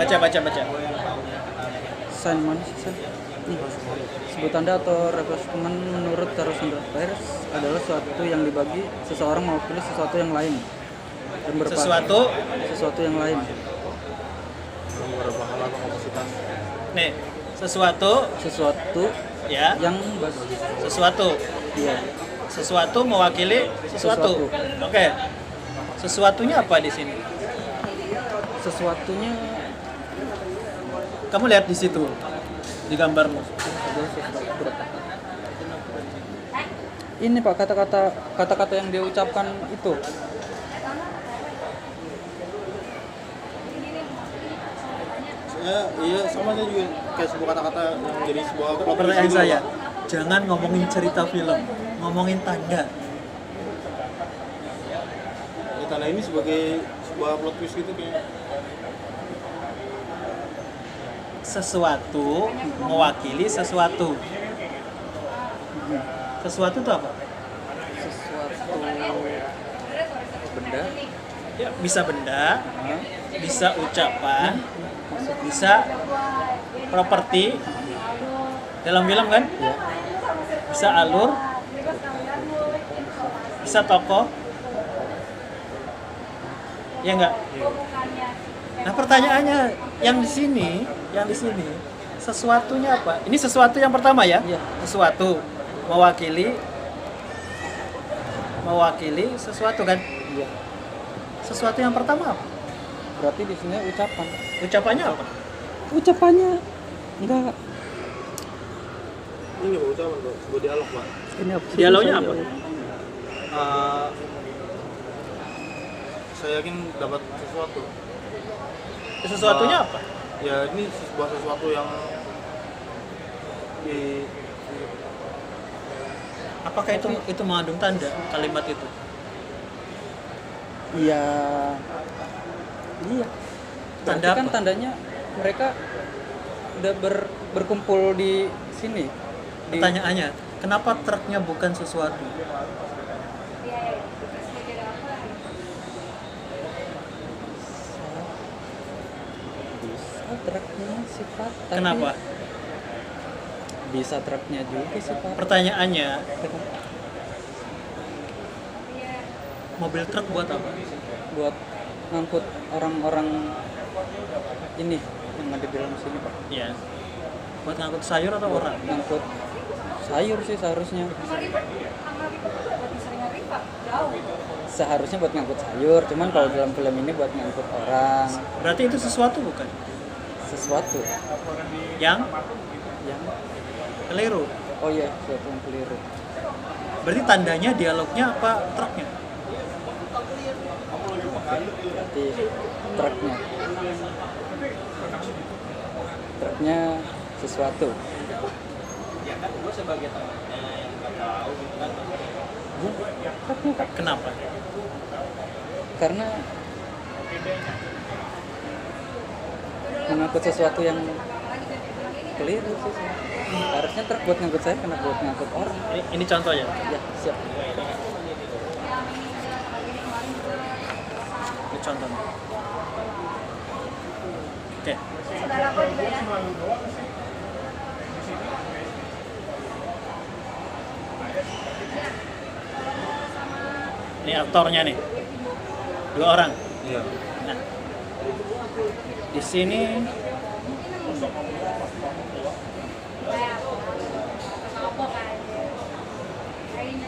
Baca. Sign mana sih? Sign? Nih. Sebutan tanda atau replacement menurut Carousel Pairs adalah sesuatu yang dibagi seseorang mewakili sesuatu yang lain dan sesuatu yang lain. Berpahala atau kapasitas. Nih, sesuatu ya. Yang Sesuatu. Iya. Sesuatu mewakili sesuatu. Oke. Sesuatunya apa di sini? Sesuatunya Kamu lihat di situ di gambarmu. Ini Pak, kata-kata yang dia ucapkan itu. Iya, sama saya juga kayak sebuah kata-kata yang jadi sebuah Pertanyaan saya, jangan ngomongin cerita film, ngomongin tanda. Ya, tanda ini sebagai sebuah plot twist gitu kayak Sesuatu mewakili sesuatu. Sesuatu itu apa? Sesuatu benda. Ya, bisa benda, bisa ucapan, bisa properti dalam film kan? Ya. Bisa alur, bisa tokoh. Ya enggak? Nah, pertanyaannya yang di sini, sesuatunya apa? Ini sesuatu yang pertama ya? Iya. Sesuatu mewakili sesuatu kan? Iya. Sesuatu yang pertama apa? Berarti di sini ucapan. Ucapannya apa? Ucapannya enggak. Ini nggak ucapan Pak, sebuah dialog Pak. Ini apa? Dialognya apa? Saya yakin dapat sesuatu. Sesuatunya apa? Ya ini sebuah sesuatu yang di Apakah itu mengandung tanda kalimat itu? Iya. Iya. Tanda Berarti kan apa? tandanya mereka udah berkumpul di sini. Pertanyaannya, kenapa truknya bukan sesuatu? Bisa truknya sifat. Tapi Kenapa? Bisa truknya juga sifat. Pertanyaannya, mobil truk buat apa? Buat ngangkut orang-orang ini yang ada di dalam sini Pak. Iya. Buat ngangkut sayur atau orang? Ngangkut sayur sih seharusnya. Seharusnya buat ngangkut sayur, cuman kalau dalam film ini buat ngangkut orang. Berarti itu sesuatu bukan? Sesuatu Yang yang keliru. oh iya, sesuatu yang keliru. Berarti tandanya dialognya apa truknya? Berarti truknya sesuatu. Truknya Pak. Kenapa? Karena mengangkut sesuatu yang keliru sih. Harusnya truk buat ngangkut saya, kenapa buat ngangkut orang? Ini contohnya. Ya, siap. Ini contohnya. Oke. Ini aktornya nih. 2 orang. Iya. Nah, di sini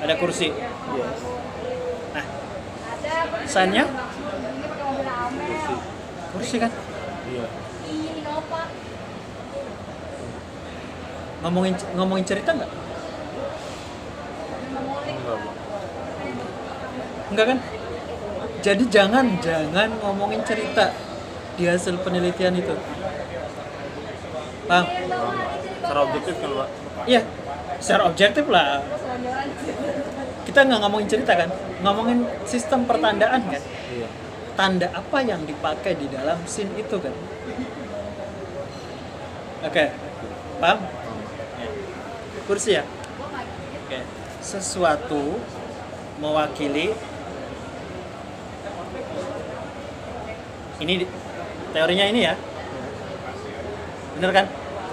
ada kursi. Yes. Nah, sign-nya kursi kan? Iya. Ngomongin cerita nggak? Enggak Pak. Enggak kan? Jadi jangan ngomongin cerita di hasil penelitian itu. Paham? Secara objektif kan Pak. Iya, secara objektif lah. Kita nggak ngomongin cerita kan, ngomongin sistem pertandaan kan. Iya. Tanda apa yang dipakai di dalam scene itu kan. Oke, paham? Kursi ya? Oke, sesuatu mewakili. Ini teorinya ini ya. bener kan?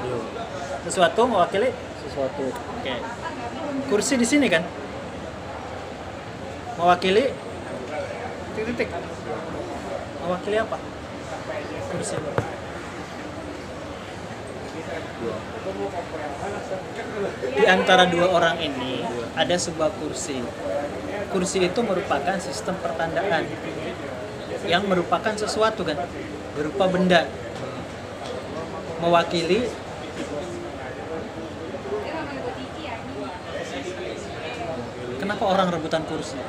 Iya. Sesuatu mewakili. Sesuatu. Oke. Kursi di sini kan mewakili titik. Mewakili apa? Kursi. Di antara dua orang ini ada sebuah kursi. Kursi itu merupakan sistem pertandaan yang merupakan sesuatu kan, berupa benda. Mewakili kenapa orang rebutan kursi?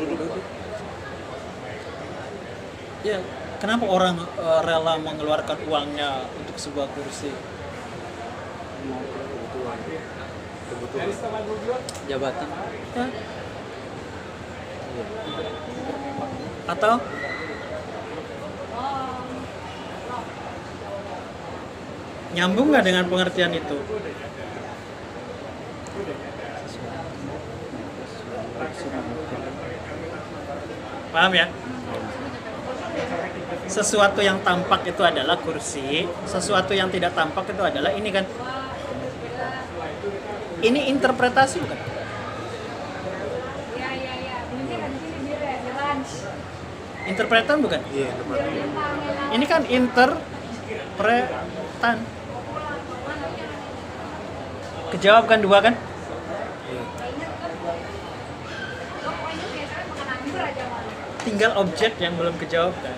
Duduk. Ya, kenapa orang rela mengeluarkan uangnya untuk sebuah kursi? Kebetulan. Jabatan. Ya. Atau nyambung nggak dengan pengertian itu? Paham ya? Sesuatu yang tampak itu adalah kursi, sesuatu yang tidak tampak itu adalah ini kan. Ini interpretasi bukan? Interpretan bukan? Iya, tepat. Ini kan interpretan. Kejawab kan dua kan? Iya. Tinggal objek yang belum kejawab kan?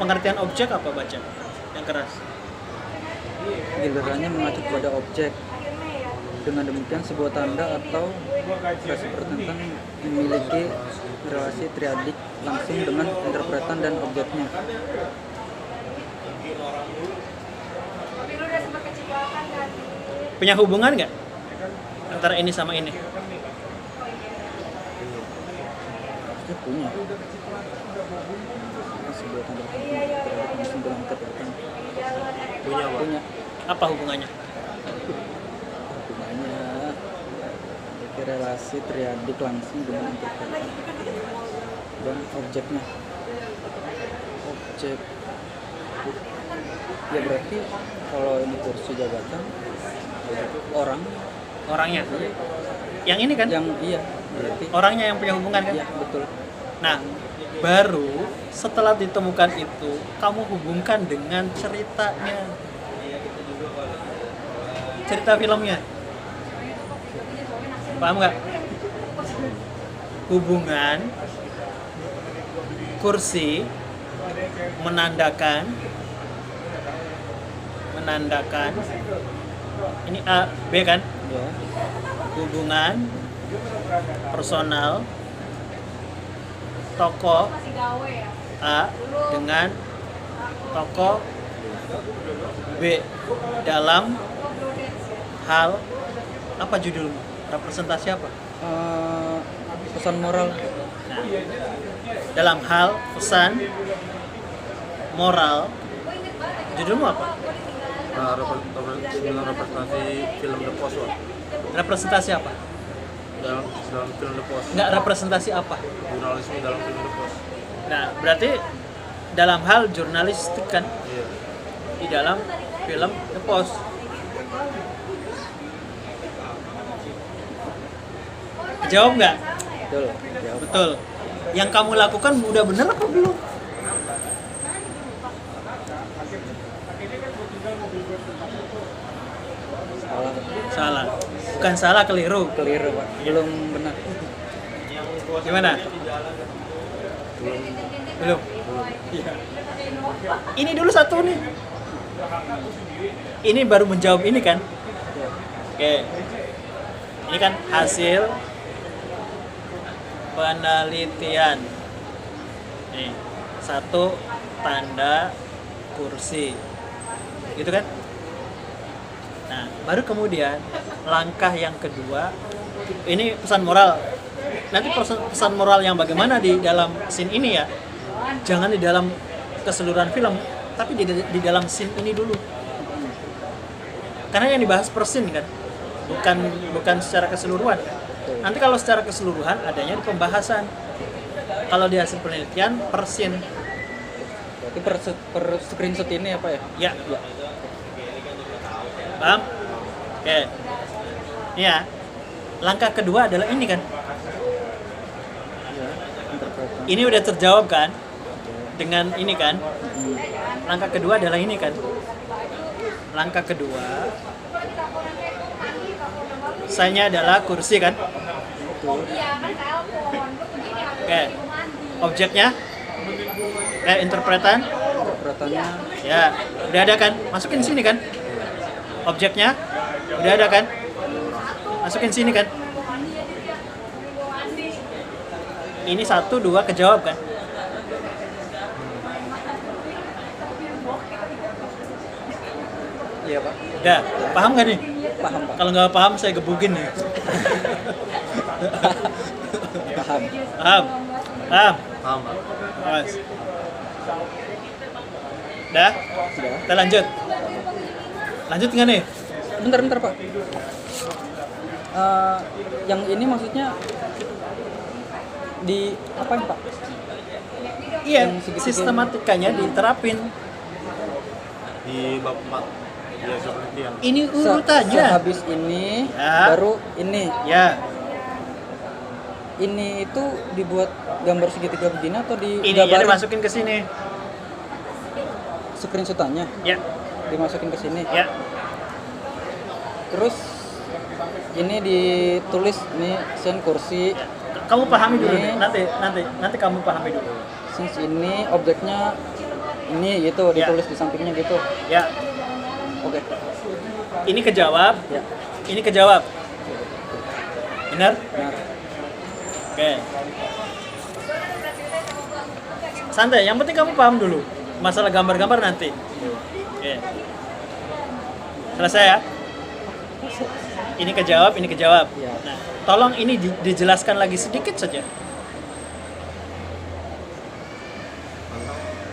Pengertian objek apa baca? Yang keras. Gilirannya mengacu pada objek. Dengan demikian sebuah tanda atau frase pertentan memiliki relasi triadik langsung dengan interpretan dan objeknya. Punya hubungan nggak antara ini sama ini? Dia punya. Sebuah tanda triadik langsung dengan interpretan. Punya apa? Punya. Apa hubungannya? Hubungannya memiliki relasi triadik langsung dengan interpretan dan objeknya. Objek. Ya berarti kalau ini kursi jabatan orang Orangnya. Yang ini kan? yang iya berarti Orangnya yang punya hubungan kan? iya betul. Nah, baru setelah ditemukan itu, kamu hubungkan dengan ceritanya. Cerita filmnya. Paham nggak? Hubungan kursi menandakan ini A, B kan? Ya. Hubungan personal tokoh A dengan tokoh B dalam hal apa judul representasi apa? Pesan moral. Dalam hal pesan moral judulmu apa? Sebelum representasi film The Post, Wak. Representasi apa? dalam film The Post. Nggak representasi apa? Jurnalisme dalam film The Post. Nah, berarti dalam hal jurnalistik kan Iya. di dalam film The Post. Jawab nggak? Betul. Jawab. Betul. Yang kamu lakukan udah bener apa belum? Salah. Salah. Bukan salah, keliru. Keliru, Pak. Belum benar. Gimana? Belum. Iya. Ini dulu satu nih. Ini baru menjawab ini kan? Oke. Ini kan hasil penelitian. Nih, satu tanda kursi. Gitu kan? Nah, baru kemudian langkah yang kedua, ini pesan moral. Nanti pesan moral yang bagaimana di dalam scene ini ya? Jangan di dalam keseluruhan film, tapi di dalam scene ini dulu. Karena yang dibahas per scene kan, bukan secara keseluruhan. Nanti kalau secara keseluruhan adanya di pembahasan. kalau di hasil penelitian per scene. Berarti per screenshot ini apa ya? Ya. Paham? Oke. Ini ya. Langkah kedua adalah ini kan. Iya, interpretan. Ini udah terjawab kan? Dengan ini kan. Langkah kedua adalah ini kan. Langkah kedua sign-nya adalah kursi kan? Oke. Objeknya? Interpretan? Interpretannya Ya, udah ada kan? Masukin sini kan? Objeknya? Udah ada kan? Masukin sini kan? Ini 1, 2 kejawab kan? iya, Pak. Udah, paham gak nih? Paham, Pak. Kalau nggak paham saya gebukin nih. Paham. Paham? Paham? Paham, Pak. Awas. Udah? Sudah. Kita lanjut. Lanjut nggak nih? Bentar, Pak. Yang ini maksudnya di apa Pak? Iya, Yang segitiga sistematikanya diterapin. Di bab 4 ya seperti yang Ini urutannya. Sehabis ini Ya. baru ini. Ya, Ini itu dibuat gambar segitiga begini atau ini ya digambarin dimasukin ke sini. screenshotannya Ya, dimasukin ke sini. ya. Terus ini ditulis ini sen kursi. Kamu pahami dulu Ini. nih. Nanti kamu pahami dulu. Since ini objeknya ini gitu Ya. ditulis di sampingnya gitu. Ya, Oke. ini kejawab. Ya. Ini kejawab. Benar? Nah, Oke. Santai, yang penting kamu paham dulu. Masalah gambar-gambar nanti. Oke. Selesai ya? Ini kejawab, ini kejawab. Ya. Nah, tolong ini dijelaskan lagi sedikit saja.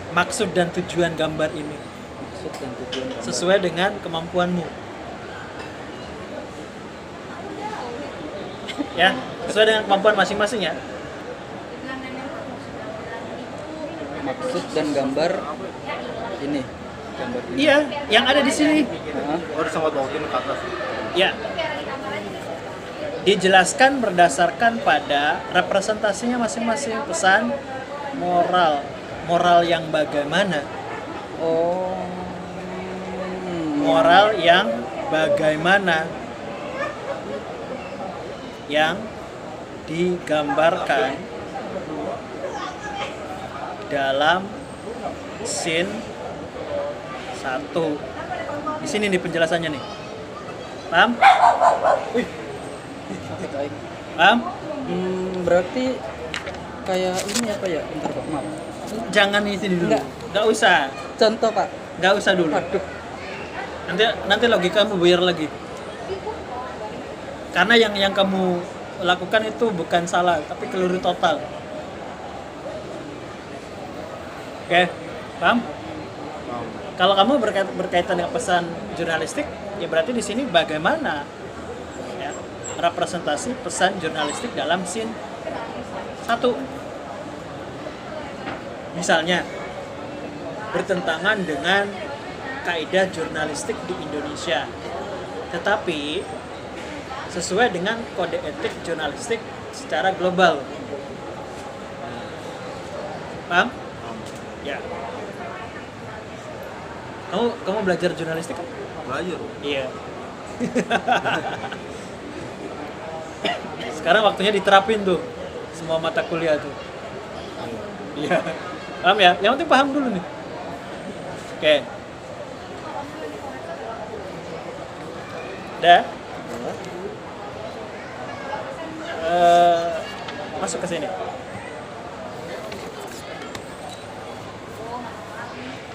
Maksud dan tujuan gambar ini maksud dan tujuan gambar. sesuai dengan kemampuanmu. Ya, sesuai dengan kemampuan masing-masing ya. Maksud dan gambar ini. Gambar ini. Iya, yang ada di sini. Nah, harus sama bawain ke atas. Ya. Dijelaskan berdasarkan pada representasinya masing-masing, pesan moral. Moral yang bagaimana? oh. Moral yang bagaimana? Yang digambarkan dalam scene 1. Di sini nih penjelasannya nih. Paham? Baik. Paham? Berarti kayak ini apa ya? Bentar Pak, maaf. Jangan di sini dulu. Enggak. Nggak usah. Contoh Pak. Nggak usah dulu. Waduh. Nanti logikamu buyar lagi. Karena yang kamu lakukan itu bukan salah, tapi keliru total. Oke, paham? Paham. Kalau kamu berkaitan dengan pesan jurnalistik, ya berarti di sini bagaimana ya, representasi pesan jurnalistik dalam scene 1. Misalnya bertentangan dengan kaidah jurnalistik di Indonesia, tetapi sesuai dengan kode etik jurnalistik secara global. Paham? Ya. Kamu belajar jurnalistik kan? Belajar. Iya. Sekarang waktunya diterapin tuh semua mata kuliah tuh. Iya. Paham ya? Yang penting paham dulu nih. Oke. Udah? Masuk ke sini.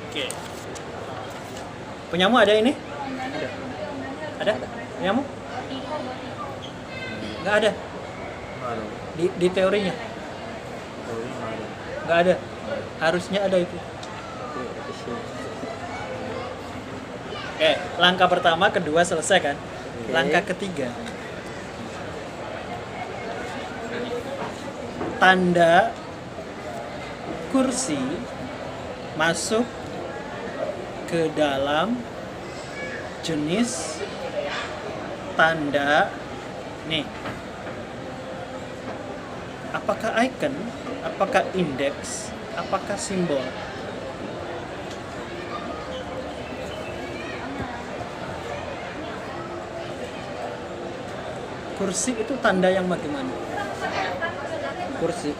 Oke. Punyamu ada ini? Ada? Punyamu? Nggak ada. Nggak ada. Di teorinya? Teori nggak ada. Nggak ada. Harusnya ada itu. Oke, langkah pertama, kedua selesai kan? Langkah ketiga, tanda kursi masuk ke dalam jenis tanda nih. Apakah icon, apakah indeks, apakah simbol? Kursi itu tanda yang bagaimana? Kursi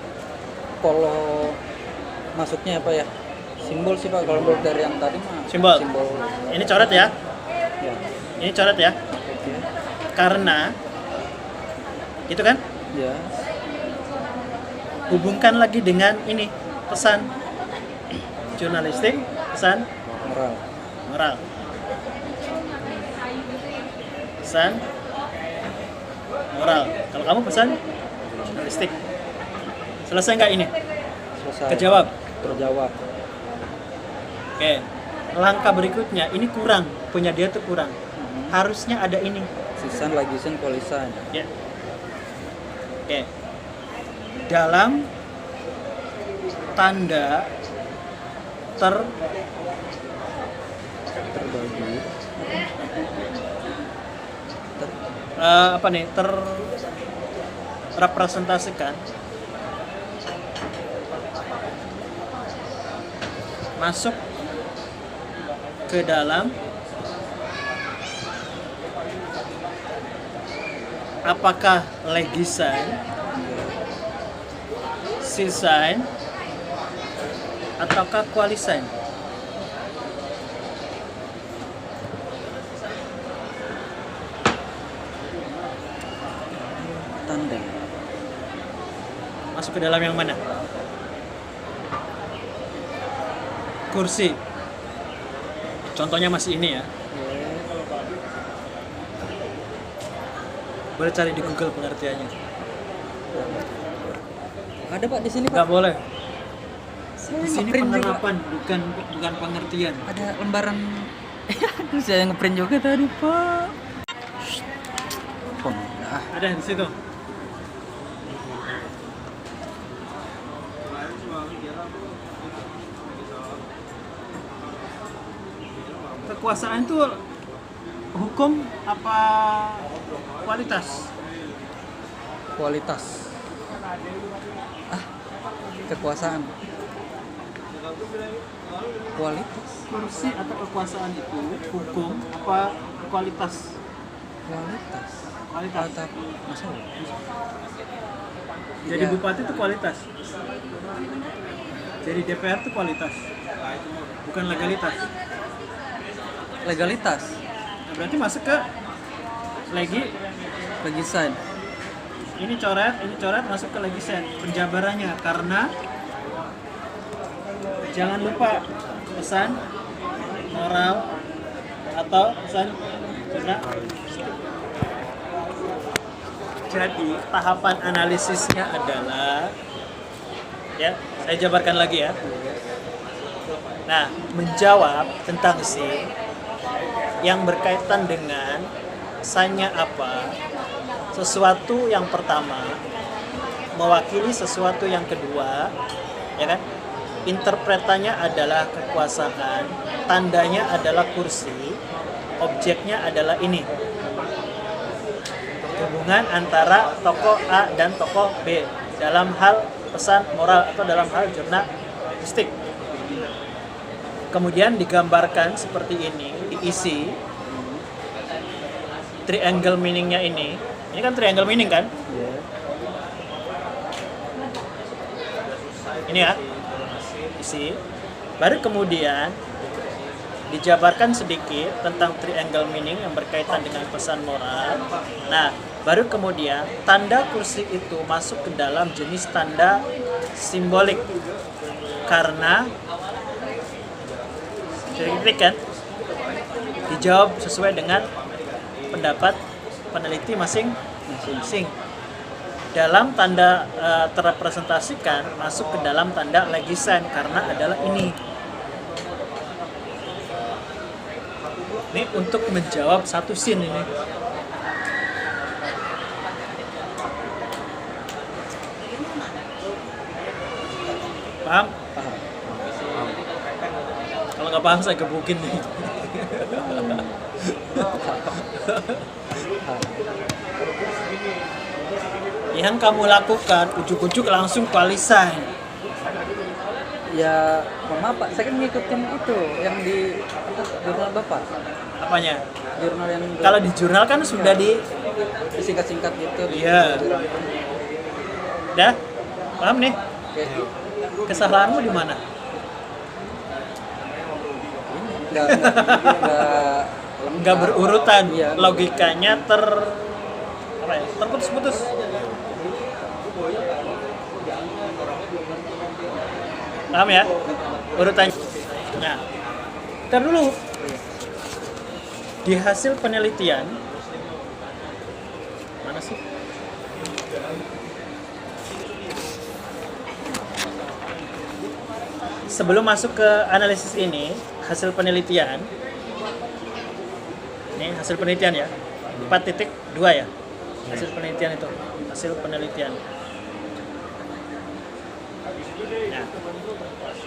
kalau masuknya apa ya, simbol sih Pak, kalau menurut dari yang tadi mah Simbol. simbol Ini coret ya. ya. Ini coret ya. Oke. Karena gitu kan? Ya, Hubungkan lagi dengan ini, pesan jurnalistik, pesan moral. moral. Pesan moral. Kalau kamu pesan jurnalistik. Selesai nggak ini? Selesai. Kejawab. Terjawab. Oke. Langkah berikutnya, ini kurang. Punya dia tuh kurang. Harusnya ada ini. Sisan lagisan polisan. Ya. Oke. Dalam tanda Terbagi. apa nih? Terrepresentasikan masuk ke dalam apakah legisan, sisan, ataukah kualisan? Tanda. Masuk ke dalam yang mana? Kursi. Contohnya masih ini ya. Boleh cari di Google pengertiannya. Ada Pak di sini Pak. Nggak boleh. Saya Di sini ngeprint juga. penerapan, bukan pengertian. Ada lembaran. Aduh, saya ngeprint juga tadi Pak. Nah, Ada di situ. Kekuasaan itu hukum apa kualitas? kualitas. Kekuasaan. Kualitas. Kursi atau kekuasaan itu hukum apa kualitas? Kualitas. Kualitas. Atap masalah. Jadi Ya. bupati itu kualitas. Jadi DPR itu kualitas. Bukan legalitas. Legalitas. Nah, berarti masuk ke Legisan. ini coret masuk ke legisan. Penjabarannya karena jangan lupa pesan moral atau pesan jurnalistik. Jadi tahapan analisisnya adalah, ya saya jabarkan lagi ya. Nah, menjawab tentang yang berkaitan dengan sign-nya apa, sesuatu yang pertama mewakili sesuatu yang kedua, ya kan? Interpretannya adalah kekuasaan, tandanya adalah kursi, objeknya adalah ini. Hubungan antara tokoh A dan tokoh B dalam hal pesan moral atau dalam hal jurnalistik. Kemudian digambarkan seperti ini, diisi triangle meaning-nya ini. Ini kan triangle meaning kan? Ya. Ini ya, isi. Baru kemudian dijabarkan sedikit tentang triangle meaning yang berkaitan dengan pesan moral. Nah, baru kemudian tanda kursi itu masuk ke dalam jenis tanda simbolik karena kritik kan dijawab sesuai dengan pendapat peneliti masing-masing. Dalam tanda terrepresentasikan masuk ke dalam tanda legisan karena adalah ini. Ini untuk menjawab satu scene ini. Paham? Paham. nggak paham saya gebukin nih. Yang kamu lakukan ujuk-ujuk langsung qualisign. Ya, maaf Pak, saya kan ngikutin itu yang di jurnal Bapak. Apanya? Jurnal yang Kalau di jurnal kan sudah di singkat-singkat gitu. Iya. Dah? Paham nih? Oke. Kesalahanmu di mana? Nggak berurutan. Iya. Logikanya apa ya? Terputus-putus. Paham ya? Urutannya. Nah, ntar dulu. Di hasil penelitian mana sih? Sebelum masuk ke analisis ini, hasil penelitian. Ini hasil penelitian ya. 4.2 ya. Hasil penelitian itu. Hasil penelitian.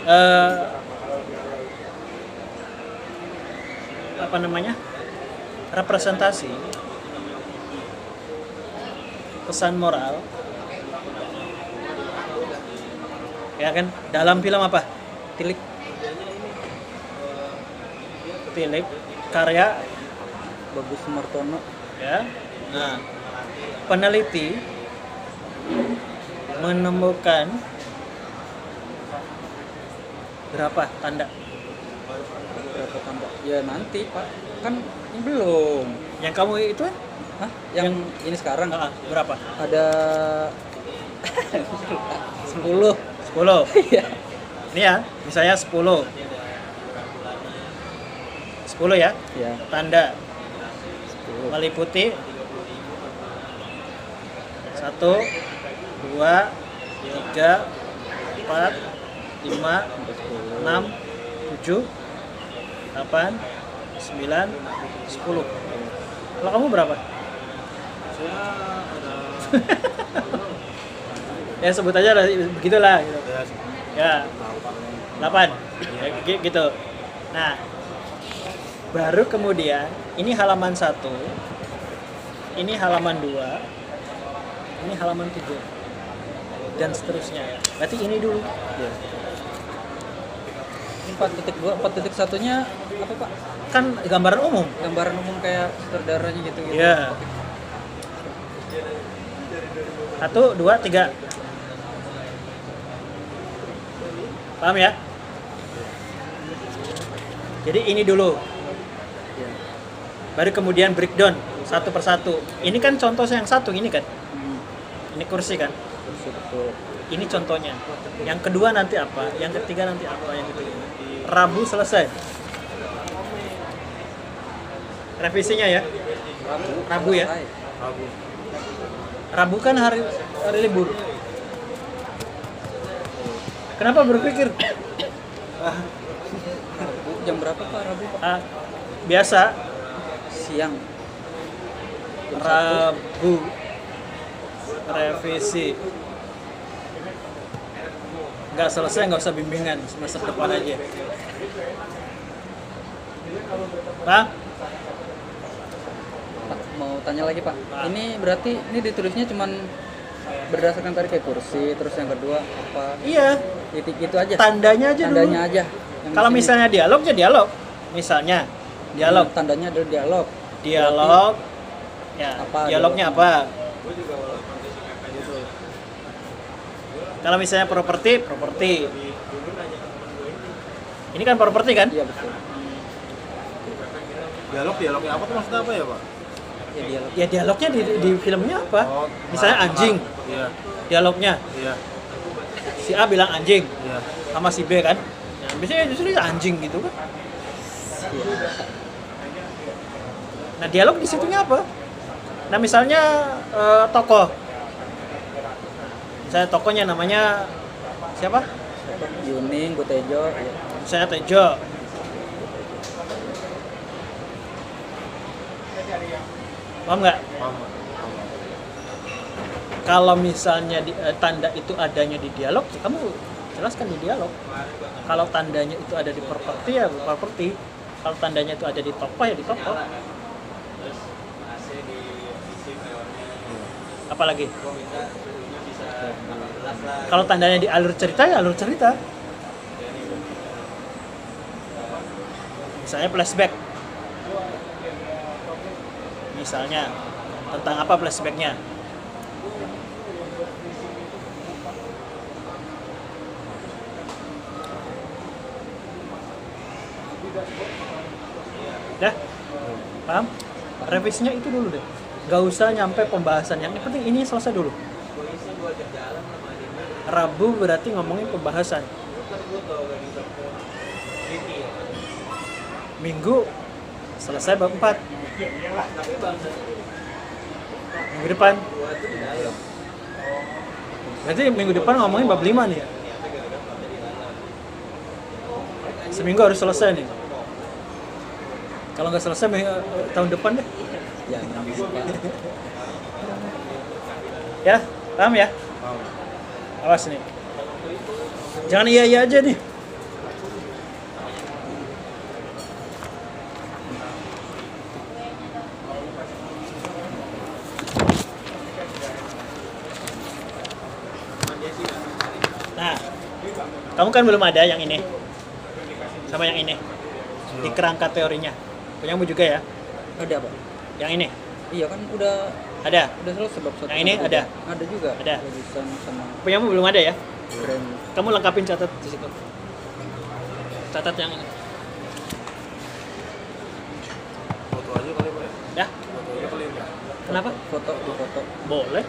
Nah, apa namanya? Representasi pesan moral ya kan dalam film apa? Tilik karya Bagus Martono. ya. Nah, peneliti menemukan berapa tanda? Berapa tanda? Ya nanti Pak, kan ini belum. Yang kamu itu Hah? Yang ini sekarang berapa? ada 10. 10. Iya. Ini ya, misalnya 10 ya. Ya, Tanda 10. meliputi 1, 2, 3, 4, 5, 6, 7, 8, 9, 10. Kalau kamu berapa? Saya ada Ya sebut aja lah, begitulah gitu. ya, Ya, 8 ya, gitu. Nah, baru kemudian ini halaman 1, ini halaman 2, ini halaman 3 dan seterusnya ya. Berarti ini dulu. Ya. Ini 4.2, 4.1-nya apa Pak? Kan gambaran umum. Gambaran umum kayak sutradaranya gitu. Iya. 1, 2, 3. Paham ya? Jadi ini dulu. Iya. Baru kemudian breakdown satu persatu. Ini kan contoh yang satu ini kan. Ini kursi kan. Betul. Ini contohnya. Yang kedua nanti apa? Yang ketiga nanti apa? Yang ketiga. Rabu selesai. Revisinya ya. Rabu ya. Selesai. Rabu kan hari libur. Kenapa berpikir Rabu jam berapa Pak Rabu Pak? biasa Siang. Jam 1. Rabu revisi nggak selesai, nggak usah bimbingan, semester depan aja. Pak, Pak, mau tanya lagi Pak. Ini berarti ini ditulisnya cuman berdasarkan tadi kayak kursi, terus yang kedua apa? iya, Titik itu aja. tandanya aja dulu. Tandanya aja. Yang Kalau di sini. misalnya dialog ya dialog. Misalnya dialog, Tandanya adalah dialog. dialog, ya Apa dialognya apa? Kalau misalnya properti, ini kan properti kan? Iya betul. dialognya apa tuh maksudnya apa ya Pak? Ya dialog. Ya dialognya di filmnya apa? Misalnya anjing, Iya, dialognya iya, si A bilang anjing iya. sama si B kan? Ya, biasanya justru anjing gitu kan? Iya. Nah dialog di situnya apa? Nah misalnya tokoh, misalnya tokohnya namanya siapa? Yuning, Butejo, ya. Saya Tejo. Paham nggak? Paham. Kalau misalnya tanda itu adanya di dialog, ya kamu jelaskan di dialog. Kalau tandanya itu ada di properti ya properti, kalau tandanya itu ada di tokoh ya di tokoh. Apalagi kalau tandanya di alur cerita ya alur cerita. Misalnya flashback. Misalnya tentang apa flashbacknya? Dah? Paham? Revisinya itu dulu deh. Gak usah nyampe pembahasan. Yang penting ini selesai dulu. Rabu berarti ngomongin pembahasan. Minggu selesai bab 4. Minggu depan. Berarti minggu depan ngomongin bab 5 nih ya. Seminggu harus selesai nih. Kalau nggak selesai tahun depan deh. Ya, Ya, paham ya? Awas nih. Jangan iya aja nih. Nah, kamu kan belum ada yang ini sama yang ini di kerangka teorinya. Punyamu juga ya? ada Pak. Yang ini Iya kan udah ada. selesai bab 1. Yang ini ada? Ada juga. Ada. Tulisan sama Punyamu belum ada ya? brand. Kamu lengkapin catat di situ. Catat yang ini. Foto aja kali Pak ya? Ya. Foto aja kali ya? Kenapa? Foto di foto. Boleh.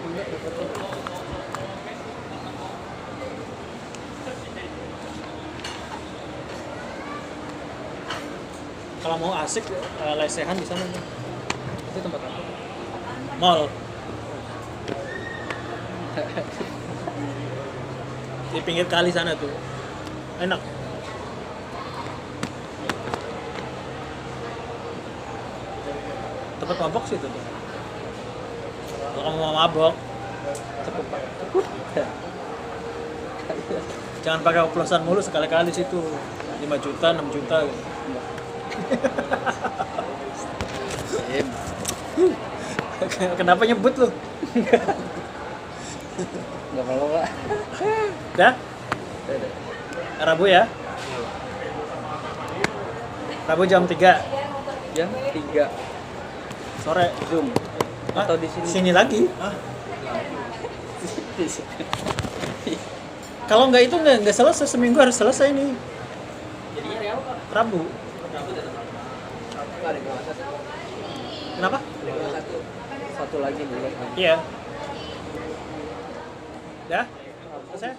Kalau mau asik lesehan di sana nih. Itu tempat apa? Mall. Di pinggir kali sana tuh. Enak. Tempat mabok sih itu tuh. Kalau kamu mau mabok, Cukup Pak. jangan pakai oplosan mulu sekali-kali situ. 5 juta, 6 juta gitu. Sim. Kenapa nyebut lu? Enggak apa-apa Pak. Dah? Udah. Rabu ya? Rabu jam 3 Jam 3 sore. Zoom Hah? atau di sini? Sini lagi? Kalau nggak itu nggak selesai, seminggu harus selesai nih. Rabu. Kenapa? Satu lagi belum. Iya. Ya? Selesai?